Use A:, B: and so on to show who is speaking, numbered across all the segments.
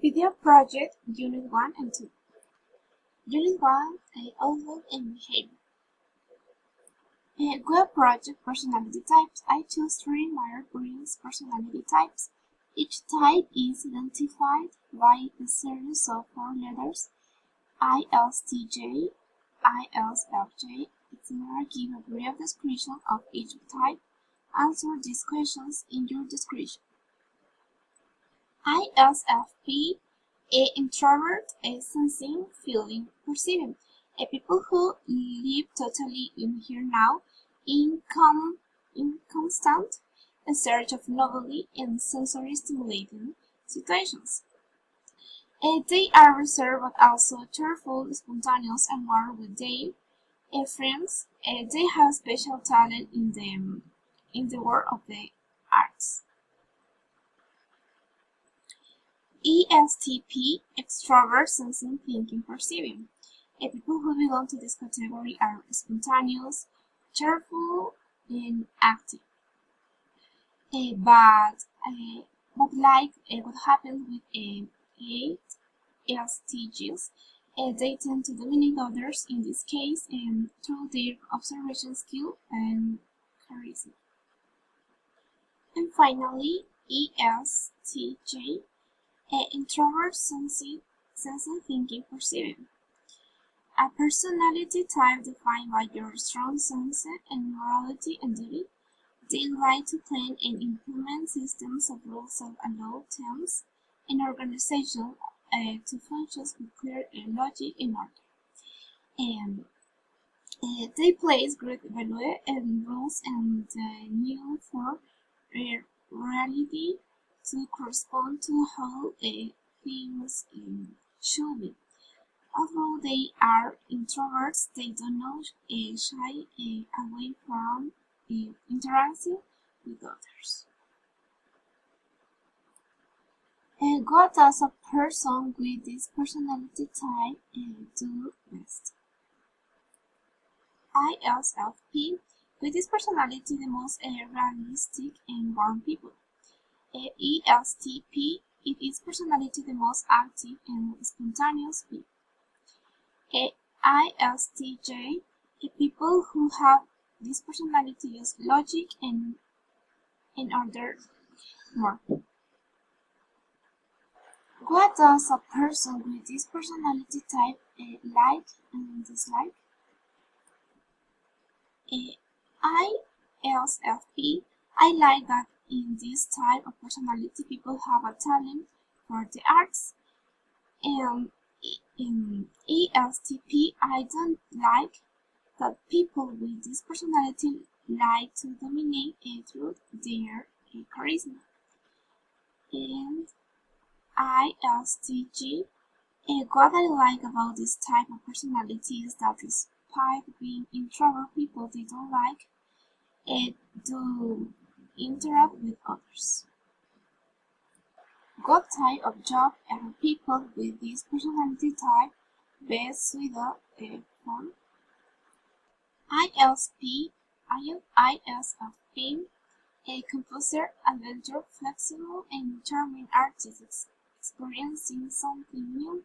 A: Video Project Unit 1 and 2. Unit 1 Outlook and Behavior. Web Project Personality Types. I choose 3 Myers-Briggs personality types. Each type is identified by a series of 4 letters: ISTJ, ISFJ. Etc. Give a brief description of each type. Answer these questions in your description. ISFP, a introvert, a sensing, feeling, perceiving. A people who live totally in here now, in constant search of novelty and sensory stimulating situations. They are reserved but also cheerful, spontaneous, and work with their friends. They have special talent in the world of the arts. ESTP, extrovert, sensing, thinking, perceiving. People who belong to this category are spontaneous, cheerful, and active. But like what happens with ESTJs, they tend to dominate others in this case and through their observation skill and charisma. And finally, ESTJ, introvert, sensing, thinking, perceiving. A personality type defined by your strong sense and morality and duty. They like to plan and implement systems of rules that allow teams and organizations to function with clear logic and order. They place great value in rules and need for reality to correspond to how things should be. Although they are introverts, they do not shy away from interacting with others. What does a person with this personality type do best? ISFP, with this personality, the most realistic and warm people. ESTP, it is personality the most active and spontaneous people. ISTJ, people who have this personality use logic and order more. What does a person with this personality type like and dislike? ISFP, I like that in this type of personality people have a talent for the arts. And in ESTP, I don't like that people with this personality like to dominate through their charisma. And ISTJ, what I like about this type of personality is that despite being introvert, people they don't like to interact with others. What type of job are people with this personality type best suited for? ISFP, a composer, adventure, flexible, and charming artist experiencing something new.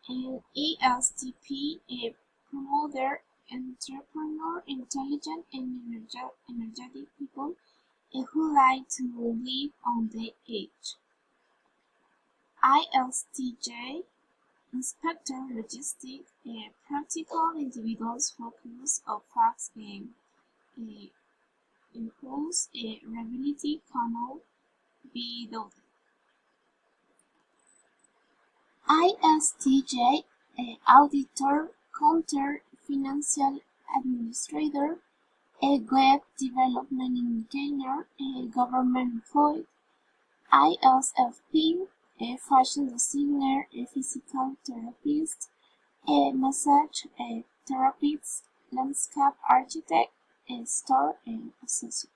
A: And ESTP, a promoter, entrepreneur, intelligent, and energetic people who like to live on the edge. ISTJ, inspector, logistic, practical individuals focus on facts and impulse reliability cannot be doubted. ISTJ, auditor, counter, financial administrator, a web development engineer, a government employee. ISFP, a fashion designer, a physical therapist, a massage therapist, landscape architect, a store associate.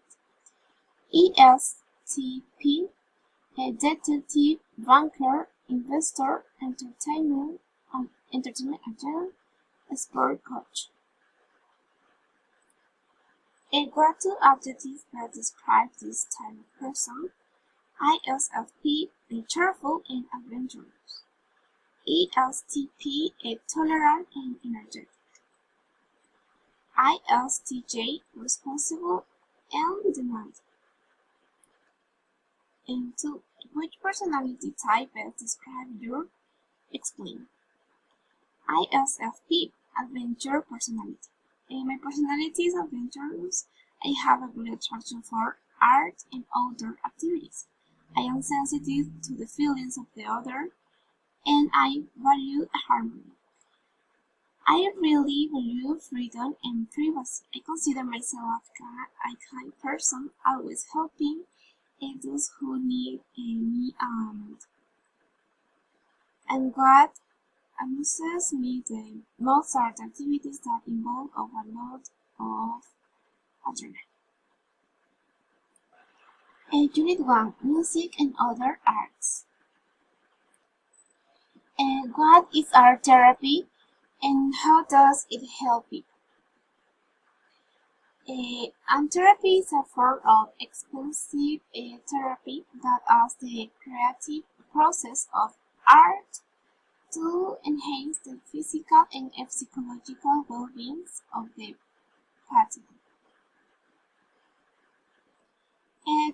A: ESTP, a detective, banker, investor, entertainment agent, a sport coach. What two adjectives that describe this type of person? ISFP, cheerful and adventurous. ESTP, tolerant and energetic. ISTJ, responsible and demanding. And 2. Which personality type best describes your explain? ISFP, adventure personality. My personality is adventurous. I have a great attraction for art and outdoor activities. I am sensitive to the feelings of the other, and I value harmony. I really value freedom and privacy. I consider myself a kind person, always helping those who need me. And what amuses me the most are the activities that involve a lot of adrenaline. Unit 1, Music and Other Arts. What is art therapy and how does it help people? Art therapy is a form of expressive therapy that asks the creative process of art to enhance the physical and psychological well-being of the patient.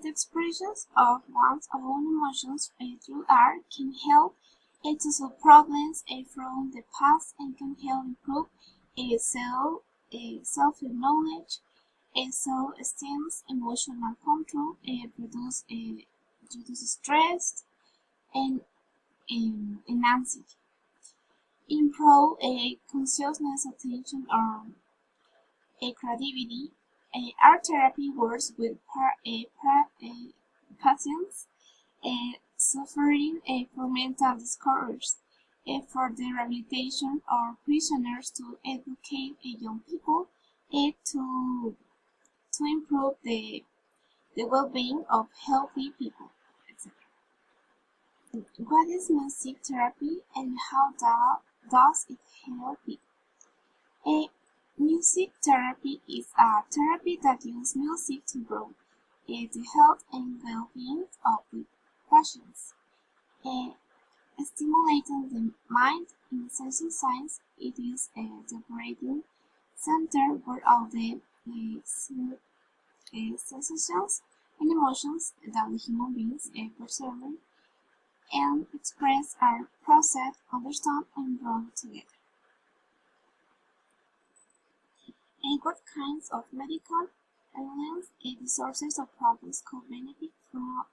A: The expressions of one's own emotions through art can help to solve problems from the past and can help improve self-knowledge, self-esteem, emotional control, reduce stress and anxiety, improve consciousness, attention, or creativity. Art therapy works with patients suffering from mental disorders for the rehabilitation or prisoners to educate young people to improve the well-being of healthy people, etc. What is music therapy and how does it help people? Music therapy is a therapy that uses music to improve the health and well-being of the patients. Stimulating the mind in social science, it is the operating center where all the sensations and emotions that the human beings perceive and express are processed, understood, and brought together. What kinds of medical illness the sources of problems could benefit from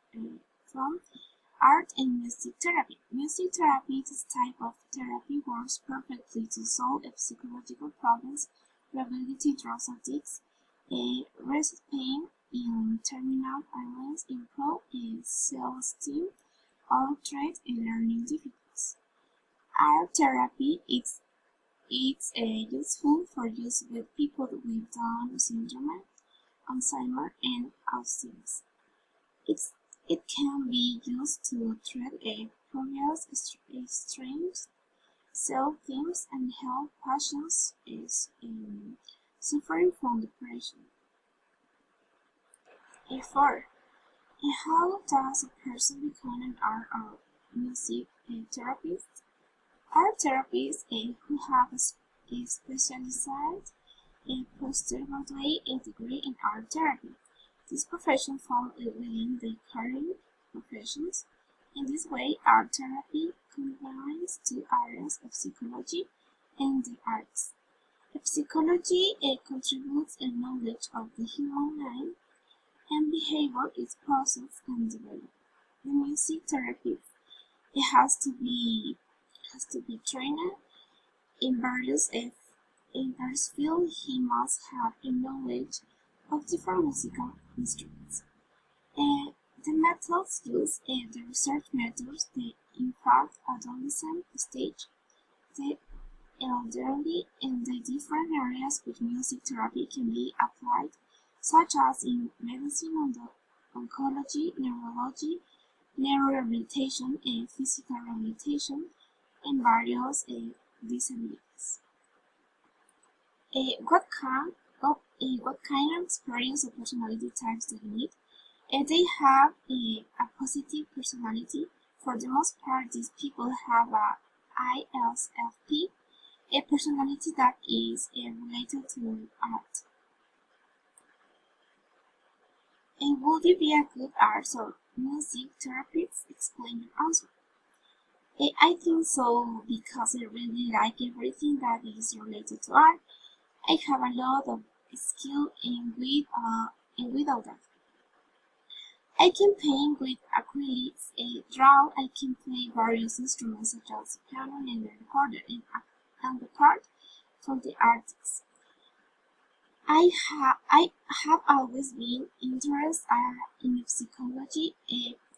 A: art and music therapy? Music therapy, this type of therapy, works perfectly to solve psychological problems, rehabilitate drug addicts, reduce pain in terminal illness, improve self-esteem, or treat learning difficulties. Art therapy is useful for use with people with Down syndrome, Alzheimer's, and autism. It can be used to treat previous strains, self-esteem, and help patients suffering from depression. 4. How does a person become an art or music therapist? Art therapists who have a specialized postgraduate degree in art therapy. This profession falls within the current professions. In this way, art therapy combines two areas of psychology and the arts. Psychology contributes a knowledge of the human mind and behavior, its process and development. The music therapist has to be trained in various fields. He must have a knowledge of different musical instruments. The methods used, the research methods, the infant adolescent stage, the elderly, and the different areas which music therapy can be applied, such as in medicine, oncology, neurology, neurorehabilitation, and physical rehabilitation, and various disabilities. What kind of experience or personality types do you need? They have a positive personality. For the most part, these people have a ISFP, a personality that is related to art. And would you be a good arts or music therapist? Explain your answer. I think so because I really like everything that is related to art. I have a lot of skill with all that. I can paint with acrylics, draw, I can play various instruments such as piano and and the part for the artists. I have always been interested in psychology,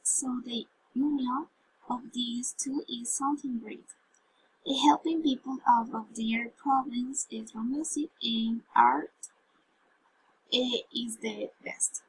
A: so the union of these two is something great. Helping people out of their problems through music and art is the best.